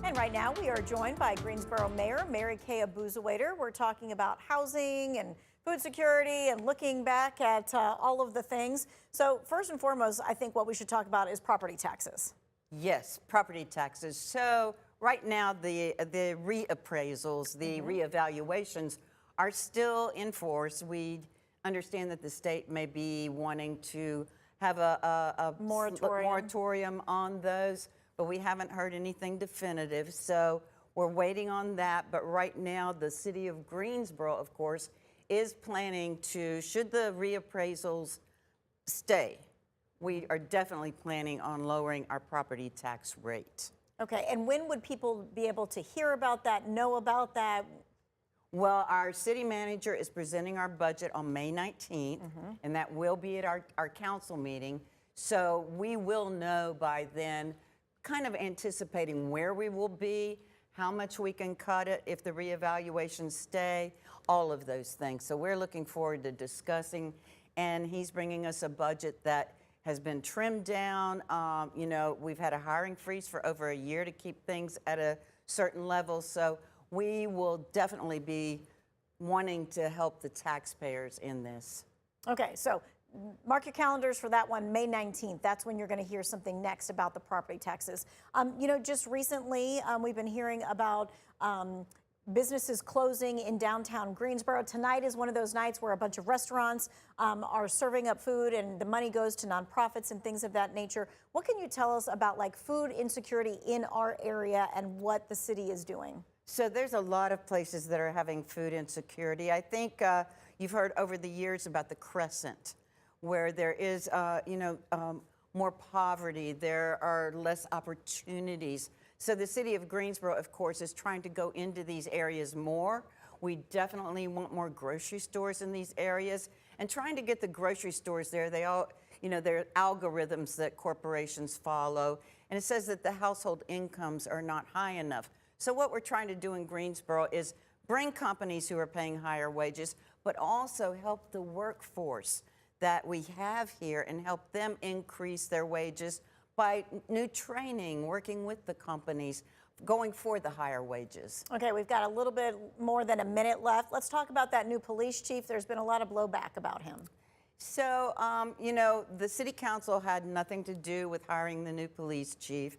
And right now we are joined by Greensboro Mayor Marikay Abuzuaiter. We're talking about housing and food security and looking back at all of the things. So first and foremost, I think what we should talk about is property taxes. Yes, property taxes. So right now the reappraisals, the reevaluations are still in force. We understand that the state may be wanting to have a moratorium on those, but we haven't heard anything definitive. So we're waiting on that. But right now, the city of Greensboro, of course, is planning to, should the reappraisals stay, we are definitely planning on lowering our property tax rate. Okay, and when would people be able to hear about that, know about that? Well, our city manager is presenting our budget on May 19th, and that will be at our council meeting. So we will know by then, kind of anticipating where we will be, how much we can cut it if the reevaluations stay, all of those things. So we're looking forward to discussing, and he's bringing us a budget that has been trimmed down. You know, we've had a hiring freeze for over a year to keep things at a certain level. So we will definitely be wanting to help the taxpayers in this. Okay, so mark your calendars for that one, May 19th. That's when you're going to hear something next about the property taxes. You know, just recently, we've been hearing about businesses closing in downtown Greensboro. Tonight is one of those nights where a bunch of restaurants are serving up food and the money goes to nonprofits and things of that nature. What can you tell us about like food insecurity in our area and what the city is doing? So there's a lot of places that are having food insecurity. I think you've heard over the years about the Crescent, where there is, more poverty, there are less opportunities. So the city of Greensboro, of course, is trying to go into these areas more. We definitely want more grocery stores in these areas, and trying to get the grocery stores there. They all, there are algorithms that corporations follow, and it says that the household incomes are not high enough. So what we're trying to do in Greensboro is bring companies who are paying higher wages, but also help the workforce that we have here and help them increase their wages by new training, working with the companies, going for the higher wages. Okay, we've got a little bit more than a minute left. Let's talk about that new police chief. There's been a lot of blowback about him. So, the city council had nothing to do with hiring the new police chief.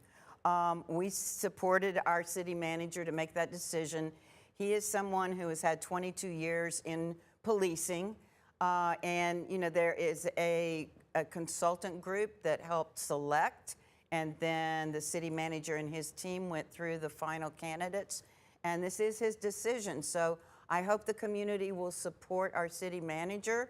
We supported our city manager to make that decision. He is someone who has had 22 years in policing. And there is a consultant group that helped select, and then the city manager and his team went through the final candidates, and this is his decision. So I hope the community will support our city manager.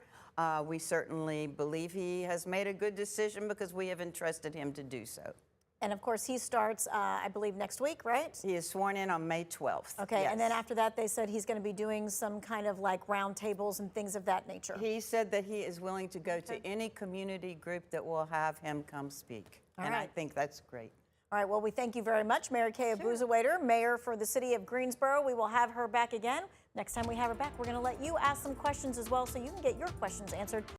We certainly believe he has made a good decision because we have entrusted him to do so. And of course, he starts, I believe, next week, right? He is sworn in on May 12th. Okay, yes. And then after that, they said he's going to be doing some kind of like roundtables and things of that nature. He said that he is willing to go to any community group that will have him come speak. All right. I think that's great. All right, well, we thank you very much, Marikay Abuzuaiter, Mayor for the city of Greensboro. We will have her back again. Next time we have her back, we're going to let you ask some questions as well so you can get your questions answered.